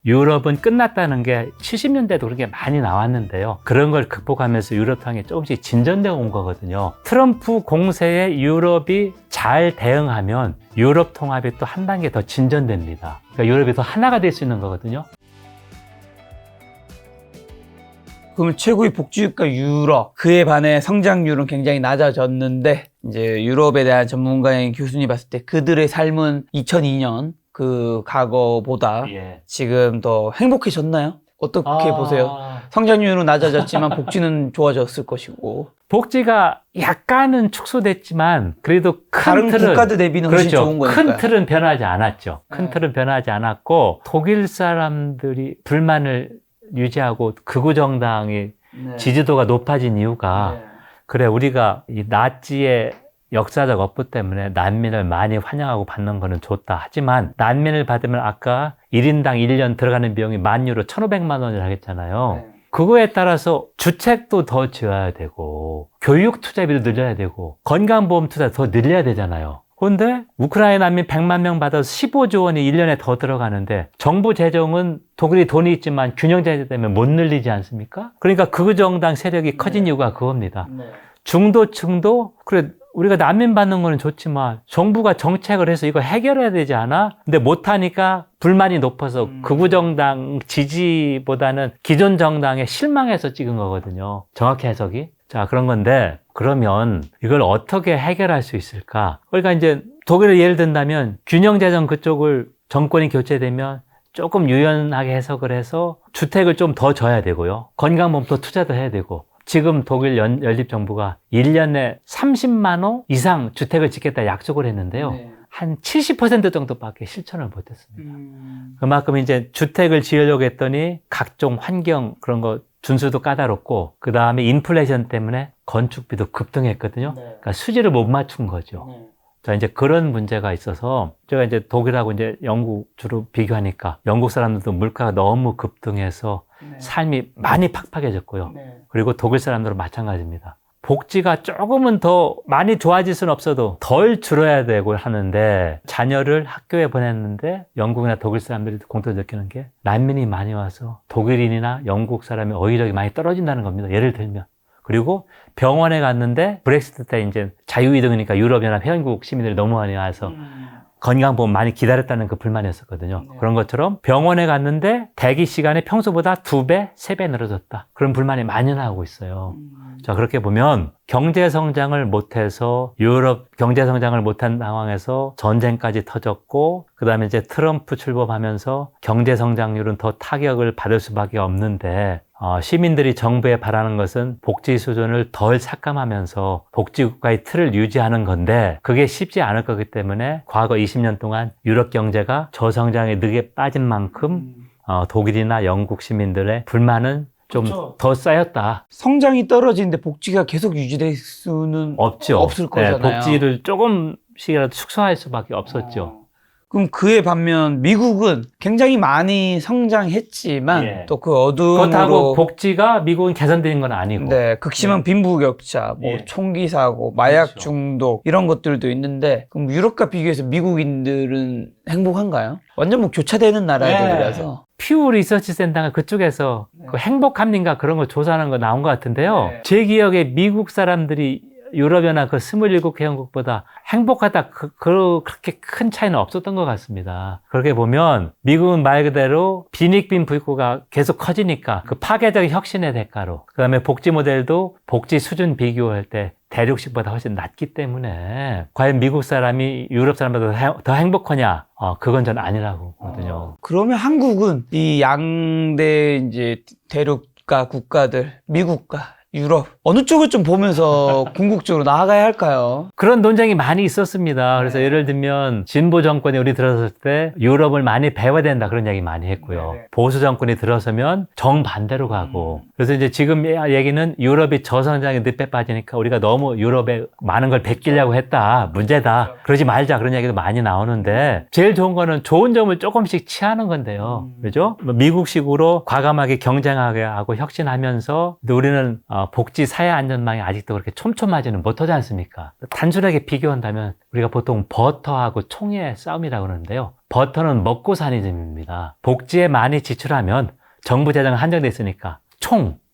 유럽은 끝났다는 게 70년대도 그렇게 많이 나왔는데요. 그런 걸 극복하면서 유럽 상황이 조금씩 진전되어 온 거거든요. 트럼프 공세에 유럽이 잘 대응하면 유럽 통합이 또 한 단계 더 진전됩니다. 그러니까 유럽이 더 하나가 될 수 있는 거거든요. 그러면 최고의 복지국가 유럽, 그에 반해 성장률은 굉장히 낮아졌는데 이제 유럽에 대한 전문가인 교수님 봤을 때 그들의 삶은 2002년 그 과거보다 지금 더 행복해졌나요? 어떻게 보세요? 성장률은 낮아졌지만 복지는 좋아졌을 것이고. 복지가 약간은 축소됐지만 그래도 큰 다른 틀은, 국가들 대비는 훨씬 그렇죠. 좋은 거니까요. 큰 틀은 변하지 않았죠. 큰 틀은 변하지 않았고 독일 사람들이 불만을 유지하고 극우 정당의 지지도가 높아진 이유가 그래 우리가 이 나치의 역사적 업보 때문에 난민을 많이 환영하고 받는 거는 좋다. 하지만 난민을 받으면 아까 1인당 1년 들어가는 비용이 10,000유로 1,500만 원이라고 했잖아요. 그거에 따라서 주택도 더 지어야 되고 교육 투자비도 늘려야 되고 건강보험 투자 더 늘려야 되잖아요. 그런데 우크라이나 난민 100만 명 받아서 15조 원이 1년에 더 들어가는데 정부 재정은 독일이 돈이 있지만 균형 제재 때문에 못 늘리지 않습니까? 그러니까 극우 정당 세력이 커진 이유가 그겁니다. 중도층도 그래 우리가 난민 받는 거는 좋지만 정부가 정책을 해서 이거 해결해야 되지 않아? 근데 못하니까 불만이 높아서 극우 정당 지지보다는 기존 정당에 실망해서 찍은 거거든요. 정확히 해석이. 자, 그런 건데 그러면 이걸 어떻게 해결할 수 있을까? 그러니까 이제 독일을 예를 든다면 균형재정 그쪽을 정권이 교체되면 조금 유연하게 해석을 해서 주택을 좀 더 줘야 되고요. 건강보험도 투자도 해야 되고 지금 독일 연립정부가 1년에 30만 호 이상 주택을 짓겠다 약속을 했는데요. 한 70% 정도밖에 실천을 못했습니다. 그만큼 이제 주택을 지으려고 했더니 각종 환경 그런 거 준수도 까다롭고 그 다음에 인플레이션 때문에 건축비도 급등했거든요. 그러니까 수지를 못 맞춘 거죠. 자, 이제 그런 문제가 있어서 제가 이제 독일하고 이제 영국 주로 비교하니까 영국 사람들도 물가가 너무 급등해서 삶이 많이 팍팍해졌고요. 그리고 독일 사람들은 마찬가지입니다. 복지가 조금은 더 많이 좋아질 수는 없어도 덜 줄어야 되고 하는데 자녀를 학교에 보냈는데 영국이나 독일 사람들이 공통적으로 느끼는 게 난민이 많이 와서 독일인이나 영국 사람의 어휘력이 많이 떨어진다는 겁니다. 예를 들면. 그리고 병원에 갔는데 브렉시트 때 이제 자유이동이니까 유럽연합 회원국 시민들이 너무 많이 와서 건강보험 많이 기다렸다는 그 불만이었었거든요. 그런 것처럼 병원에 갔는데 대기 시간이 평소보다 2배, 3배 늘어졌다. 그런 불만이 많이 나오고 있어요. 자, 그렇게 보면 경제 성장을 못해서 유럽 경제 성장을 못한 상황에서 전쟁까지 터졌고 그 다음에 이제 트럼프 출범하면서 경제 성장률은 더 타격을 받을 수밖에 없는데 시민들이 정부에 바라는 것은 복지 수준을 덜 삭감하면서 복지국가의 틀을 유지하는 건데 그게 쉽지 않을 거기 때문에 과거 20년 동안 유럽 경제가 저성장에 늑에 빠진 만큼 독일이나 영국 시민들의 불만은 좀 더 쌓였다. 성장이 떨어지는데 복지가 계속 유지될 수는 없죠. 없을 거잖아요. 복지를 조금씩이라도 축소할 수밖에 없었죠. 그럼 그에 반면 미국은 굉장히 많이 성장했지만 또 그 그렇다고 어두움으로 복지가 미국은 개선되는 건 아니고 극심한 빈부격차, 총기 사고, 마약 중독 이런 것들도 있는데 그럼 유럽과 비교해서 미국인들은 행복한가요? 완전 뭐 교차되는 나라들이라서 퓨 리서치 센터가 그쪽에서 그 행복합니까 그런 거 조사하는 거 나온 것 같은데요. 제 기억에 미국 사람들이 유럽연합 그 27개국보다 행복하다 그렇게 큰 차이는 없었던 것 같습니다. 그렇게 보면 미국은 말 그대로 빈익빈 부익부가 계속 커지니까 그 파괴적 혁신의 대가로 그 다음에 복지 모델도 복지 수준 비교할 때 대륙식보다 훨씬 낮기 때문에 과연 미국 사람이 유럽 사람보다 더 행복하냐? 그건 전 아니라고 보거든요. 그러면 한국은 이 양대 이제 대륙가 국가들, 미국과 유럽 어느 쪽을 좀 보면서 궁극적으로 나아가야 할까요? 그런 논쟁이 많이 있었습니다. 그래서 예를 들면 진보 정권이 우리 들어섰을 때 유럽을 많이 배워야 된다 그런 얘기 많이 했고요. 보수 정권이 들어서면 정반대로 가고 그래서 이제 지금 얘기는 유럽이 저성장에 늪에 빠지니까 우리가 너무 유럽에 많은 걸 베끼려고 했다. 문제다. 그러지 말자. 그런 얘기도 많이 나오는데 제일 좋은 거는 좋은 점을 조금씩 취하는 건데요. 그죠? 미국식으로 과감하게 경쟁하게 하고 혁신하면서 우리는 복지 사회 안전망이 아직도 그렇게 촘촘하지는 못하지 않습니까? 단순하게 비교한다면 우리가 보통 버터하고 총의 싸움이라고 그러는데요. 버터는 먹고 사는 점입니다. 복지에 많이 지출하면 정부 재정은 한정돼 있으니까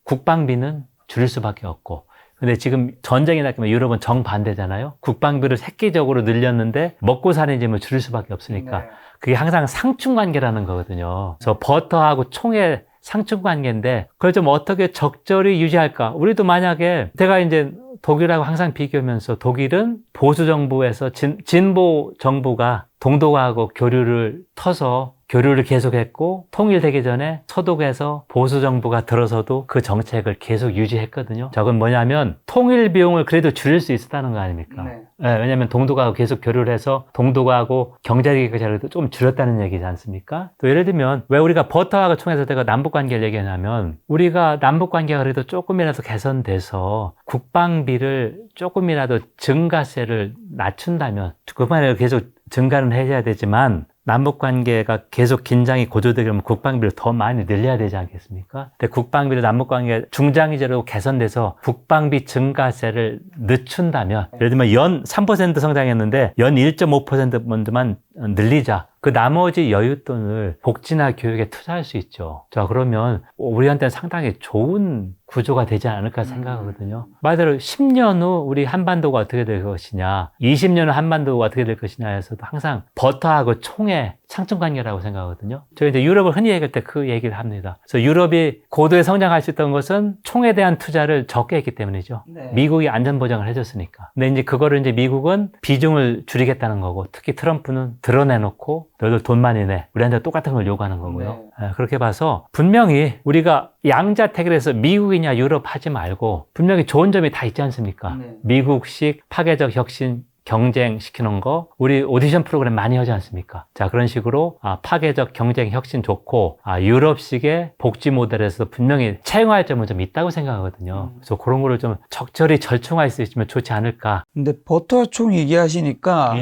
국방비는 줄일 수밖에 없고, 근데 지금 전쟁이 났지만 유럽은 정반대잖아요. 국방비를 획기적으로 늘렸는데 먹고 사는 짐을 줄일 수밖에 없으니까 네. 그게 항상 상충관계라는 거거든요. 그래서 버터하고 총의 상충관계인데 그걸 좀 어떻게 적절히 유지할까? 우리도 만약에 제가 이제 독일하고 항상 비교하면서 독일은 보수 정부에서 진보 정부가 동독하고 교류를 터서 교류를 계속했고, 통일되기 전에 서독에서 보수 정부가 들어서도 그 정책을 계속 유지했거든요. 저건 뭐냐면 통일 비용을 그래도 줄일 수 있었다는 거 아닙니까? 네. 네, 왜냐하면 동독하고 계속 교류를 해서 동독하고 경제적인 자료도 좀 줄였다는 얘기지 않습니까? 또 예를 들면 왜 우리가 버터하고 총에서 제가 남북관계를 얘기하냐면, 우리가 남북관계가 그래도 조금이라도 개선돼서 국방비를 조금이라도 증가세를 낮춘다면, 그만에 계속 증가는 해야 되지만 남북관계가 계속 긴장이 고조되려면 국방비를 더 많이 늘려야 되지 않겠습니까? 근데 국방비를 남북관계 중장기적으로 개선돼서 국방비 증가세를 늦춘다면, 예를 들면 연 3% 성장했는데 연 1.5%만 늘리자. 그 나머지 여윳돈을 복지나 교육에 투자할 수 있죠. 자, 그러면 우리한테는 상당히 좋은 구조가 되지 않을까 생각하거든요. 말대로 10년 후 우리 한반도가 어떻게 될 것이냐, 20년 후 한반도가 어떻게 될 것이냐에서도 항상 버터하고 총의 상충관계라고 생각하거든요. 저희 이제 유럽을 흔히 얘기할 때 그 얘기를 합니다. 그래서 유럽이 고도에 성장할 수 있던 것은 총에 대한 투자를 적게 했기 때문이죠. 네. 미국이 안전보장을 해줬으니까. 근데 이제 그거를 이제 미국은 비중을 줄이겠다는 거고, 특히 트럼프는 드러내놓고 너희들 돈 많이 내, 우리한테 똑같은 걸 요구하는 거고요. 네. 그렇게 봐서 분명히 우리가 양자택일을 해서 미국이냐 유럽 하지 말고 분명히 좋은 점이 다 있지 않습니까? 네. 미국식 파괴적 혁신 경쟁시키는 거, 우리 오디션 프로그램 많이 하지 않습니까? 자, 그런 식으로 파괴적 경쟁 혁신 좋고, 유럽식의 복지 모델에서 분명히 차용할 점은 좀 있다고 생각하거든요. 그래서 그런 거를 좀 적절히 절충할 수 있으면 좋지 않을까. 근데 버터 총 얘기하시니까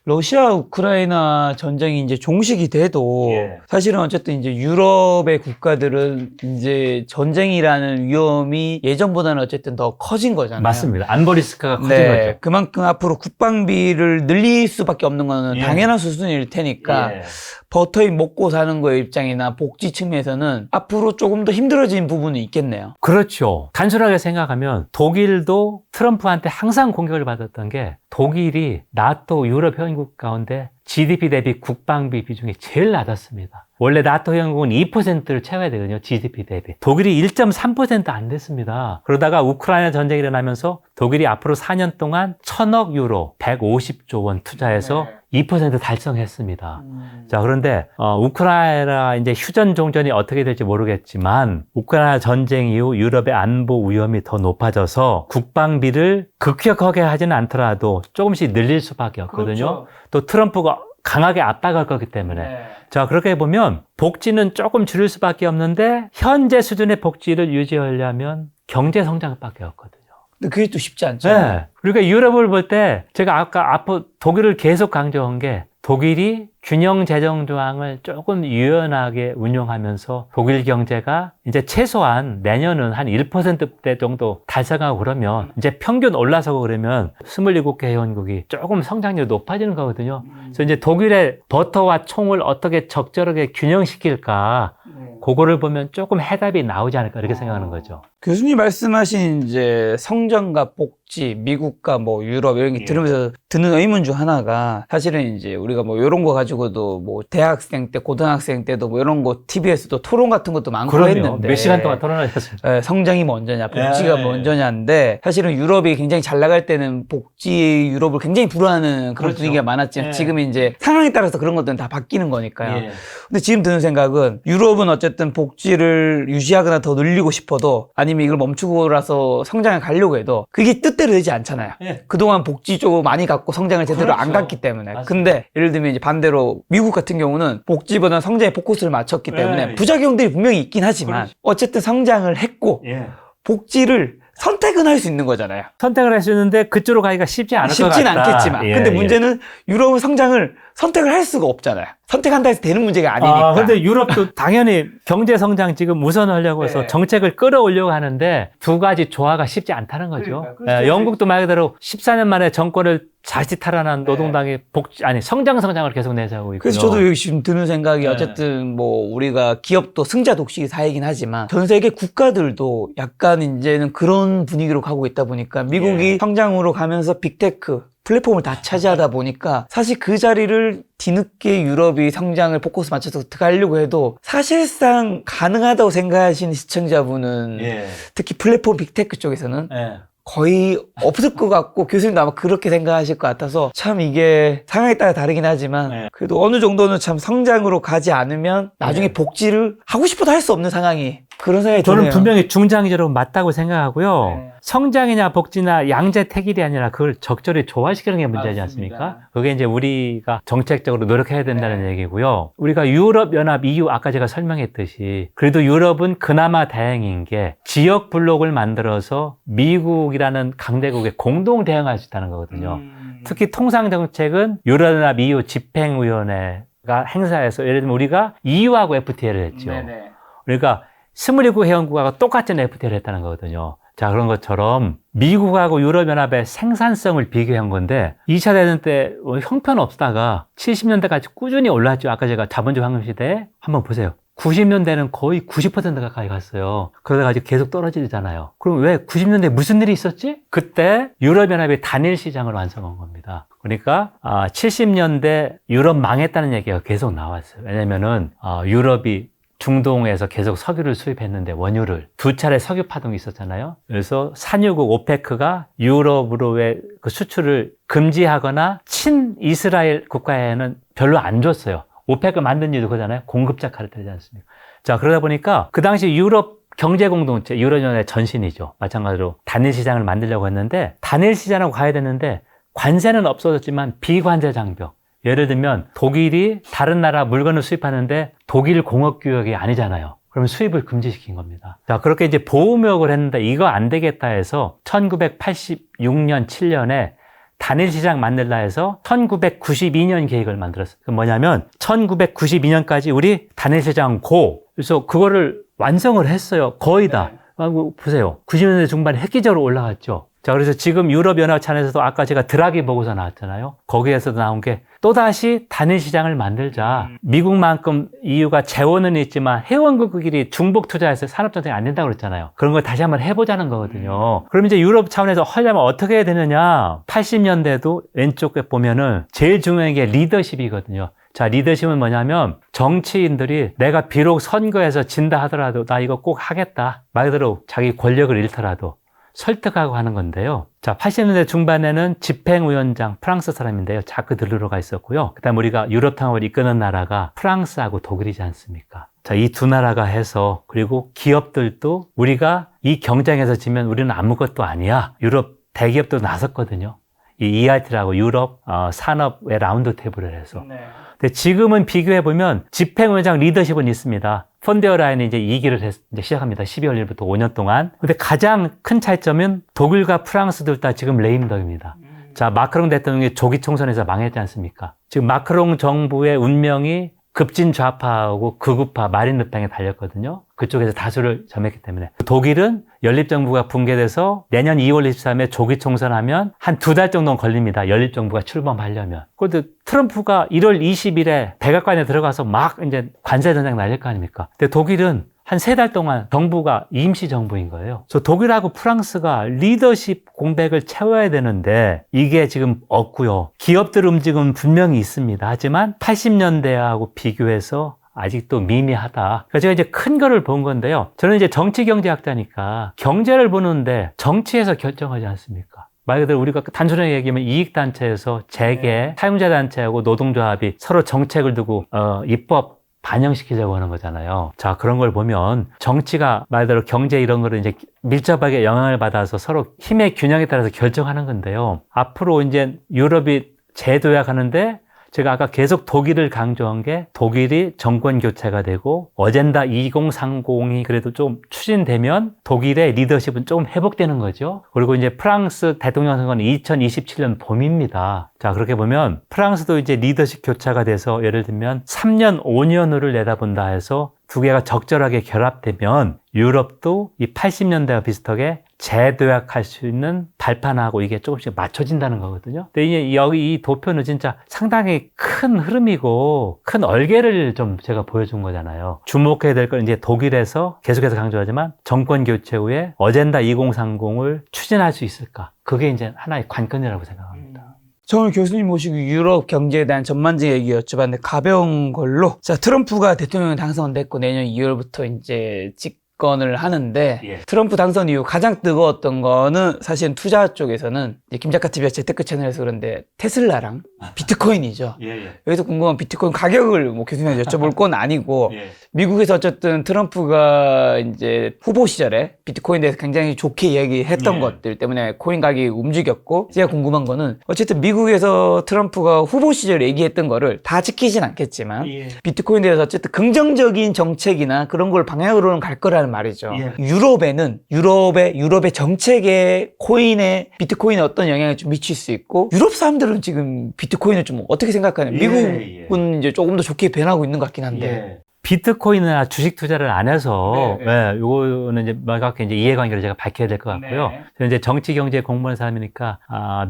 러시아 우크라이나 전쟁이 이제 종식이 돼도 예. 사실은 어쨌든 이제 유럽의 국가들은 이제 전쟁이라는 위험이 예전보다는 어쨌든 더 커진 거잖아요. 맞습니다. 안보 리스크가 커진 네, 거죠. 그만큼 앞으로 국방비를 늘릴 수밖에 없는 거는 예. 당연한 수순일 테니까 버터인 먹고 사는 거의 입장이나 복지 측면에서는 앞으로 조금 더 힘들어진 부분이 있겠네요. 그렇죠. 단순하게 생각하면 독일도 트럼프한테 항상 공격을 받았던 게, 독일이 나토 유럽 회원국 가운데 GDP 대비 국방비 비중이 제일 낮았습니다. 원래 나토 회원국은 2%를 채워야 되거든요. GDP 대비. 독일이 1.3% 안 됐습니다. 그러다가 우크라이나 전쟁이 일어나면서 독일이 앞으로 4년 동안 1,000억 유로, 150조 원 투자해서 2% 달성했습니다. 자, 그런데 우크라이나 이제 휴전 종전이 어떻게 될지 모르겠지만, 우크라이나 전쟁 이후 유럽의 안보 위험이 더 높아져서 국방비를 급격하게 하지는 않더라도 조금씩 늘릴 수밖에 없거든요. 그렇죠. 또 트럼프가 강하게 압박할 거기 때문에. 자, 그렇게 보면 복지는 조금 줄일 수밖에 없는데, 현재 수준의 복지를 유지하려면 경제 성장밖에 없거든요. 근데 그게 또 쉽지 않죠. 네. 그러니까 유럽을 볼 때 제가 아까 독일을 계속 강조한 게, 독일이 균형 재정 조항을 조금 유연하게 운용하면서 독일 경제가 이제 최소한 내년은 한 1%대 정도 달성하고 그러면 이제 평균 올라서고 그러면 27개 회원국이 조금 성장률이 높아지는 거거든요. 그래서 이제 독일의 버터와 총을 어떻게 적절하게 균형시킬까, 그거를 보면 조금 해답이 나오지 않을까 이렇게 생각하는 거죠. 교수님 말씀하신 이제 성장과 복지, 미국과 뭐 유럽 이런 게 들으면서 드는 의문 중 하나가, 사실은 이제 우리가 뭐 이런 거 가지고도 뭐 대학생 때, 고등학생 때도 뭐 이런 거 TV에서도 토론 같은 것도 많고 그럼요. 했는데 몇 시간 동안 토론하셨어요. 성장이 먼저냐, 복지가 먼저냐인데, 사실은 유럽이 굉장히 잘 나갈 때는 복지 유럽을 굉장히 불허하는 그런 분위기가 많았지만 지금 이제 상황에 따라서 그런 것들은 다 바뀌는 거니까요. 근데 지금 드는 생각은, 유럽은 어쨌든 복지를 유지하거나 더 늘리고 싶어도, 아니면 이걸 멈추고라서 성장을 가려고 해도 그게 뜻대로 되지 않잖아요. 그동안 복지 쪽으로 많이 갔고 성장을 제대로 안 갔기 때문에. 근데 예를 들면 이제 반대로 미국 같은 경우는 복지보다는 성장에 포커스를 맞췄기 때문에 부작용들이 분명히 있긴 하지만 어쨌든 성장을 했고 복지를 선택은 할 수 있는 거잖아요. 선택을 할 수 있는데 그쪽으로 가기가 쉽지 않을 것 같다. 쉽진 않겠지만. 근데 문제는 유럽은 성장을 선택을 할 수가 없잖아요. 선택한다 해서 되는 문제가 아니니까. 근데 유럽도 당연히 경제 성장 지금 우선하려고 해서 네. 정책을 끌어오려고 하는데 두 가지 조화가 쉽지 않다는 거죠. 그러니까요. 영국도 말 그대로 14년 만에 정권을 자칫탈환한 노동당이 성장을 계속 내세우고 있고요. 그래서 저도 여기 지금 드는 생각이 네. 어쨌든 뭐 우리가 기업도 승자 독식 사회이긴 하지만 전 세계 국가들도 약간 이제는 그런 분위기로 가고 있다 보니까 미국이 성장으로 가면서 빅테크 플랫폼을 다 차지하다 보니까 사실 그 자리를 뒤늦게 유럽이 성장을 포커스 맞춰서 어떻게 하려고 해도 사실상 가능하다고 생각하시는 시청자분은 특히 플랫폼 빅테크 쪽에서는 거의 없을 것 같고 교수님도 아마 그렇게 생각하실 것 같아서 참 이게 상황에 따라 다르긴 하지만 그래도 어느 정도는 참 성장으로 가지 않으면 나중에 복지를 하고 싶어도 할 수 없는 상황이 그런 생각이 저는 드네요. 분명히 중장기적으로 맞다고 생각하고요. 성장이냐 복지나 양재택일이 아니라 그걸 적절히 조화시키는 게 문제지 않습니까? 그게 이제 우리가 정책적으로 노력해야 된다는 얘기고요. 우리가 유럽연합 EU 아까 제가 설명했듯이 그래도 유럽은 그나마 다행인 게 지역 블록을 만들어서 미국이라는 강대국에 공동 대응할 수 있다는 거거든요. 특히 통상정책은 유럽연합 EU 집행위원회가 행사해서 예를 들면 우리가 EU하고 FTA를 했죠. 그러니까 27회원국하고 똑같은 FTA를 했다는 거거든요. 자, 그런 것처럼 미국하고 유럽연합의 생산성을 비교한 건데 2차 대전 때 형편없다가 70년대까지 꾸준히 올랐죠. 아까 제가 자본주의 황금시대에 한번 보세요. 90년대는 거의 90% 가까이 갔어요. 그러다가 이제 계속 떨어지잖아요. 그럼 왜 90년대에 무슨 일이 있었지? 그때 유럽연합이 단일 시장을 완성한 겁니다. 그러니까 70년대 유럽 망했다는 얘기가 계속 나왔어요. 왜냐면은 유럽이 중동에서 계속 석유를 수입했는데 원유를 두 차례 석유 파동이 있었잖아요. 그래서 산유국 오페크가 유럽으로의 그 수출을 금지하거나 친 이스라엘 국가에는 별로 안 줬어요. 오페크 만든 이유도 그거잖아요. 공급자 카르텔이지 않습니까? 자, 그러다 보니까 그 당시 유럽 경제공동체, 유럽연합의 전신이죠. 마찬가지로 단일 시장을 만들려고 했는데 단일 시장으로 가야 되는데 관세는 없어졌지만 비관세 장벽. 예를 들면 독일이 다른 나라 물건을 수입하는데 독일 공업구역이 아니잖아요. 그러면 수입을 금지시킨 겁니다. 자, 그렇게 이제 보호무역을 했는데 이거 안 되겠다 해서 1986년, 7년에 단일시장 만들라 해서 1992년 계획을 만들었어요. 그 뭐냐면 1992년까지 우리 단일시장 고. 그래서 그거를 완성을 했어요. 거의 다. 보세요. 90년대 중반에 획기적으로 올라갔죠. 자, 그래서 지금 유럽연합 차원에서도 아까 제가 드라기 보고서 나왔잖아요. 거기에서도 나온 게 또다시 단일 시장을 만들자. 미국만큼 EU가 재원은 있지만 회원국끼리 중복 투자해서 산업정책이 안 된다고 그랬잖아요. 그런 걸 다시 한번 해보자는 거거든요. 그럼 이제 유럽 차원에서 하려면 어떻게 해야 되느냐. 80년대도 왼쪽에 보면은 제일 중요한 게 리더십이거든요. 자, 리더십은 뭐냐면 정치인들이 내가 비록 선거에서 진다 하더라도 나 이거 꼭 하겠다. 말 그대로 자기 권력을 잃더라도 설득하고 하는 건데요. 자, 80년대 중반에는 집행위원장 프랑스 사람인데요. 자크 들르로가 있었고요. 그 다음 우리가 유럽 통합을 이끄는 나라가 프랑스하고 독일이지 않습니까? 자, 이 두 나라가 해서 그리고 기업들도 우리가 이 경쟁에서 지면 우리는 아무것도 아니야. 유럽 대기업도 나섰거든요. 이 ERT라고 유럽 산업의 라운드 테이블을 해서. 근데 지금은 비교해보면 집행위원장 리더십은 있습니다. 펀데어라인이 이제 2기를 이제 시작합니다. 12월 1일부터 5년 동안. 근데 가장 큰 차이점은 독일과 프랑스 둘 다 지금 레임덕입니다. 자, 마크롱 대통령이 조기 총선에서 망했지 않습니까? 지금 마크롱 정부의 운명이 급진 좌파하고 극우파 마린 르팽에 달렸거든요. 그쪽에서 다수를 점했기 때문에. 독일은 연립정부가 붕괴돼서 내년 2월 23일에 조기 총선하면 한 2달 정도는 걸립니다. 연립정부가 출범하려면. 그런데 트럼프가 1월 20일에 백악관에 들어가서 막 이제 관세전쟁 날릴 거 아닙니까? 근데 독일은 한 3달 동안 정부가 임시정부인 거예요. 그래서 독일하고 프랑스가 리더십 공백을 채워야 되는데 이게 지금 없고요. 기업들 움직임은 분명히 있습니다. 하지만 80년대하고 비교해서 아직도 미미하다. 그래서 제가 이제 큰 거를 본 건데요. 저는 이제 정치경제학자니까 경제를 보는데 정치에서 결정하지 않습니까? 말 그대로 우리가 단순하게 얘기하면 이익단체에서 재계, 사용자단체하고 노동조합이 서로 정책을 두고 입법 반영시키려고 하는 거잖아요. 자, 그런 걸 보면 정치가 말대로 경제 이런 거를 이제 밀접하게 영향을 받아서 서로 힘의 균형에 따라서 결정하는 건데요. 앞으로 이제 유럽이 재도약하는데 제가 아까 계속 독일을 강조한 게 독일이 정권 교체가 되고 어젠다 2030이 그래도 좀 추진되면 독일의 리더십은 조금 회복되는 거죠. 그리고 이제 프랑스 대통령 선거는 2027년 봄입니다. 자, 그렇게 보면 프랑스도 이제 리더십 교체가 돼서 예를 들면 3년, 5년을 내다본다 해서 두 개가 적절하게 결합되면 유럽도 이 80년대와 비슷하게 재도약할 수 있는 발판하고 이게 조금씩 맞춰진다는 거거든요. 근데 이제 여기 이 도표는 진짜 상당히 큰 흐름이고 큰 얼개를 좀 제가 보여준 거잖아요. 주목해야 될 건 이제 독일에서 계속해서 강조하지만 정권 교체 후에 어젠다 2030을 추진할 수 있을까? 그게 이제 하나의 관건이라고 생각합니다. 저 오늘 교수님 모시고 유럽 경제에 대한 전반적인 얘기 여쭤봤는데 가벼운 걸로 자 트럼프가 대통령 당선됐고 내년 2월부터 이제 집권을 하는데 예. 트럼프 당선 이후 가장 뜨거웠던 거는 사실은 투자 쪽에서는 이제 김작가 TV와 재테크 채널에서 그런데 테슬라랑 비트코인이죠. 예. 여기서 궁금한 비트코인 가격을 뭐 교수님한테 여쭤볼 건 아니고 예. 미국에서 어쨌든 트럼프가 이제 후보 시절에 비트코인에 대해서 굉장히 좋게 이야기했던 예. 것들 때문에 코인 가격이 움직였고 제가 궁금한 거는 어쨌든 미국에서 트럼프가 후보 시절에 얘기했던 거를 다 지키진 않겠지만 예. 비트코인에 대해서 어쨌든 긍정적인 정책이나 그런 걸 방향으로는 갈 거라는 말이죠. 예. 유럽의 정책에 코인에 비트코인에 어떤 영향을 좀 미칠 수 있고 유럽 사람들은 지금 비트코인을 좀 어떻게 생각하냐? 미국은 이제 조금 더 좋게 변하고 있는 것 같긴 한데. 비트코인이나 주식 투자를 안 해서, 네. 요거는 이제 명확하게 이제 이해관계를 제가 밝혀야 될 것 같고요. 네. 저는 이제 정치 경제 공부하는 사람이니까,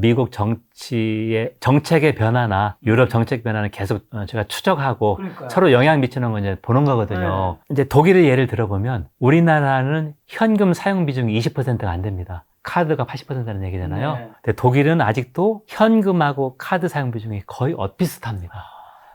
미국 정치의 정책의 변화나 유럽 정책 변화는 계속 제가 추적하고 그러니까요. 서로 영향 미치는 건 이제 보는 거거든요. 이제 독일의 예를 들어보면 우리나라는 현금 사용 비중이 20%가 안 됩니다. 카드가 80%라는 얘기잖아요. 네. 근데 독일은 아직도 현금하고 카드 사용 비중이 거의 엇비슷합니다.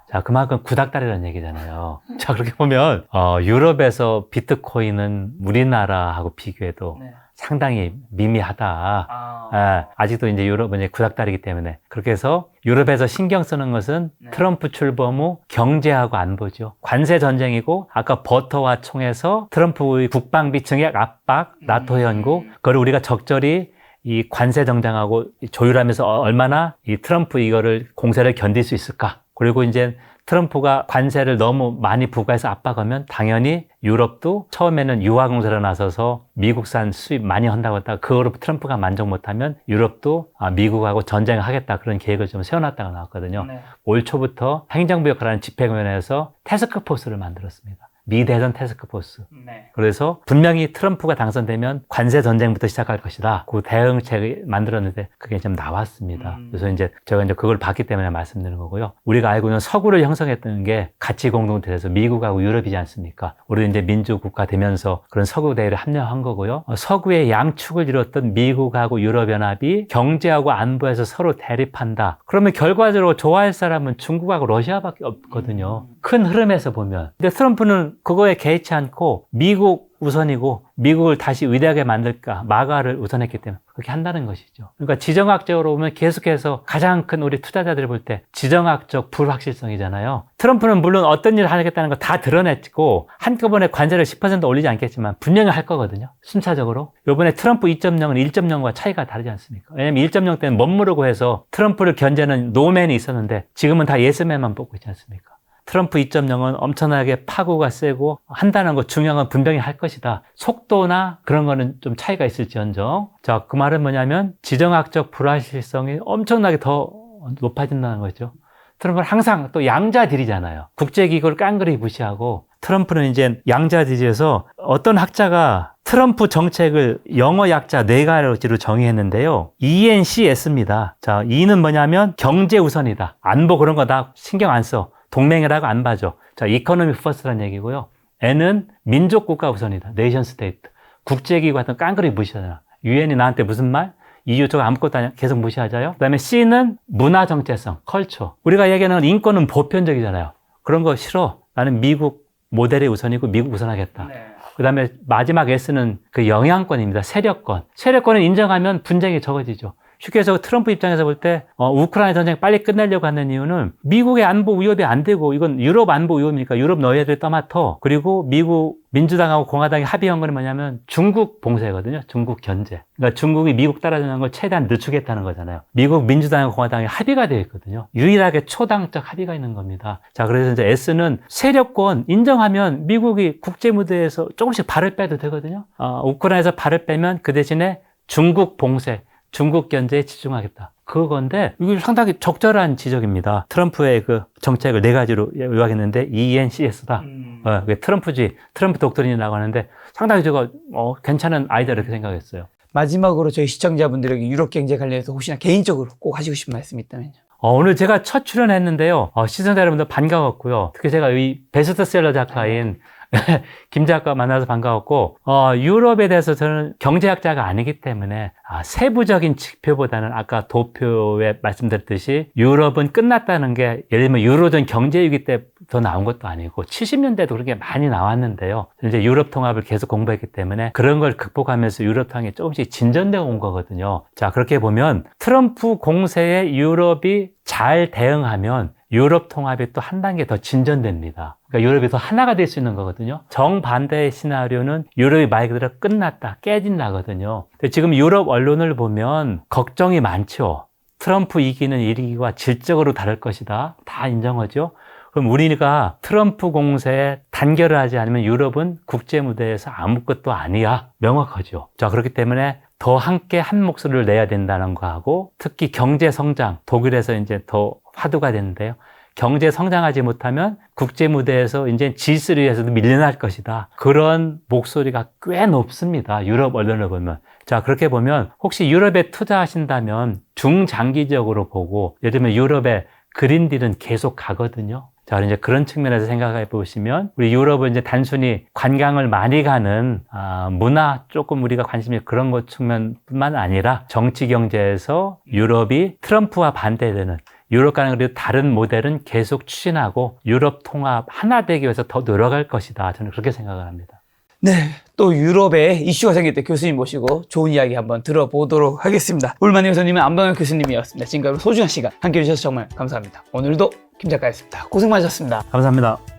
자, 그만큼 구닥다리라는 얘기잖아요. 자, 그렇게 보면, 유럽에서 비트코인은 우리나라하고 비교해도 상당히 미미하다. 아직도 이제 유럽은 이제 구닥다리이기 때문에. 그렇게 해서 유럽에서 신경 쓰는 것은 트럼프 출범 후 경제하고 안보죠. 관세 전쟁이고, 아까 버터와 총에서 트럼프의 국방비 증액 압박, 나토 연구, 그걸 우리가 적절히 이 관세 정장하고 조율하면서 얼마나 이 트럼프 이거를 공세를 견딜 수 있을까? 그리고 이제 트럼프가 관세를 너무 많이 부과해서 압박하면 당연히 유럽도 처음에는 유화 공세로 나서서 미국산 수입 많이 한다고 했다가 그거로 트럼프가 만족 못하면 유럽도 미국하고 전쟁을 하겠다 그런 계획을 좀 세워놨다가 나왔거든요. 올 초부터 행정부 역할하는 집행위원회에서 태스크포스를 만들었습니다. 미대선 태스크포스. 그래서 분명히 트럼프가 당선되면 관세 전쟁부터 시작할 것이다. 그 대응책을 만들었는데 그게 좀 나왔습니다. 그래서 이제 제가 이제 그걸 봤기 때문에 말씀드리는 거고요. 우리가 알고 있는 서구를 형성했던 게 가치 공동체에서 미국하고 유럽이지 않습니까? 우리는 이제 민주국가 되면서 그런 서구 대회를 합류한 거고요. 서구의 양축을 이뤘던 미국하고 유럽연합이 경제하고 안보에서 서로 대립한다. 그러면 결과적으로 좋아할 사람은 중국하고 러시아밖에 없거든요. 큰 흐름에서 보면. 근데 트럼프는 그거에 개의치 않고 미국 우선이고 미국을 다시 위대하게 만들까 마가를 우선했기 때문에 그렇게 한다는 것이죠. 그러니까 지정학적으로 보면 계속해서 가장 큰 우리 투자자들이 볼 때 지정학적 불확실성이잖아요. 트럼프는 물론 어떤 일을 하겠다는 거 다 드러냈고 한꺼번에 관세를 10% 올리지 않겠지만 분명히 할 거거든요. 순차적으로. 이번에 트럼프 2.0은 1.0과 차이가 다르지 않습니까? 왜냐면 1.0 때는 멋모르고 해서 트럼프를 견제는 노맨이 있었는데 지금은 다 예스맨만 뽑고 있지 않습니까? 트럼프 2.0은 엄청나게 파고가 세고 한다는 거 중요한 건 분명히 할 것이다. 속도나 그런 거는 좀 차이가 있을지언정. 자, 그 말은 뭐냐면 지정학적 불확실성이 엄청나게 더 높아진다는 거죠. 트럼프는 항상 또 양자딜이잖아요. 국제기구를 깡그리 무시하고 트럼프는 이제 양자딜에서 어떤 학자가 트럼프 정책을 영어 약자 4가지로 정의했는데요. ENCS입니다. 자, E는 뭐냐면 경제 우선이다. 안보 그런 거 다 신경 안 써. 동맹이라고 안 봐줘. 자, 이코노미 퍼스트라는 얘기고요. N은 민족 국가 우선이다. 네이션 스테이트. 국제기구 같은 깡그리 무시하잖아. 유엔이 나한테 무슨 말? EU 저거 아무것도 아니야. 계속 무시하자요. 그 다음에 C는 문화 정체성, 컬처. 우리가 얘기하는 건 인권은 보편적이잖아요. 그런 거 싫어. 나는 미국 모델이 우선이고 미국 우선하겠다. 그 다음에 마지막 S는 그 영향권입니다. 세력권. 세력권을 인정하면 분쟁이 적어지죠. 쉽게 해서 트럼프 입장에서 볼 때 우크라이나 전쟁 빨리 끝내려고 하는 이유는 미국의 안보 위협이 안 되고 이건 유럽 안보 위협이니까 유럽 너희들 떠맡어. 그리고 미국 민주당하고 공화당이 합의한 건 뭐냐면 중국 봉쇄거든요. 중국 견제. 그러니까 중국이 미국 따라주는 걸 최대한 늦추겠다는 거잖아요. 미국 민주당과 공화당이 합의가 되어 있거든요. 유일하게 초당적 합의가 있는 겁니다. 자, 그래서 이제 S는 세력권 인정하면 미국이 국제 무대에서 조금씩 발을 빼도 되거든요. 우크라이나에서 발을 빼면 그 대신에 중국 봉쇄, 중국 견제에 집중하겠다. 그건데 이게 상당히 적절한 지적입니다. 트럼프의 그 정책을 네 가지로 요약했는데 ENCS다. 트럼프주의, 트럼프 독트린이라고 하는데 상당히 제가 괜찮은 아이디어 이렇게 생각했어요. 마지막으로 저희 시청자분들에게 유럽 경제 관련해서 혹시나 개인적으로 꼭 하시고 싶은 말씀이 있다면요. 오늘 제가 첫 출연했는데요. 시청자 여러분들 반가웠고요. 특히 제가 이 베스트셀러 작가인 김 작가 만나서 반가웠고, 유럽에 대해서 저는 경제학자가 아니기 때문에, 세부적인 지표보다는 아까 도표에 말씀드렸듯이 유럽은 끝났다는 게 예를 들면 유로존 경제위기 때 더 나온 것도 아니고 70년대도 그렇게 많이 나왔는데요. 이제 유럽 통합을 계속 공부했기 때문에 그런 걸 극복하면서 유럽 통합이 조금씩 진전되어 온 거거든요. 자, 그렇게 보면 트럼프 공세에 유럽이 잘 대응하면 유럽 통합이 또 한 단계 더 진전됩니다. 그러니까 유럽이 더 하나가 될 수 있는 거거든요. 정반대의 시나리오는 유럽이 말 그대로 끝났다, 깨진다거든요. 근데 지금 유럽 언론을 보면 걱정이 많죠. 트럼프 이기는 이기기와 질적으로 다를 것이다. 다 인정하죠. 그럼 우리가 트럼프 공세에 단결을 하지 않으면 유럽은 국제 무대에서 아무것도 아니야. 명확하죠. 자, 그렇기 때문에 더 함께 한 목소리를 내야 된다는 거하고 특히 경제 성장, 독일에서 이제 더 화두가 되는데요. 경제 성장하지 못하면 국제 무대에서 이제 G3에서도 밀려날 것이다. 그런 목소리가 꽤 높습니다. 유럽 언론을 보면. 자, 그렇게 보면 혹시 유럽에 투자하신다면 중장기적으로 보고 예를 들면 유럽의 그린딜은 계속 가거든요. 자, 이제 그런 측면에서 생각해 보시면 우리 유럽은 이제 단순히 관광을 많이 가는 문화 조금 우리가 관심이 그런 것 측면뿐만 아니라 정치 경제에서 유럽이 트럼프와 반대되는 유럽과는 그리고 다른 모델은 계속 추진하고 유럽 통합 하나 되기 위해서 더 노력할 것이다. 저는 그렇게 생각을 합니다. 네, 또 유럽에 이슈가 생길 때 교수님 모시고 좋은 이야기 한번 들어보도록 하겠습니다. 울만희 교수님은 안병현 교수님이었습니다. 지금까지 소중한 시간 함께해 주셔서 정말 감사합니다. 오늘도 김 작가였습니다. 고생 많으셨습니다. 감사합니다.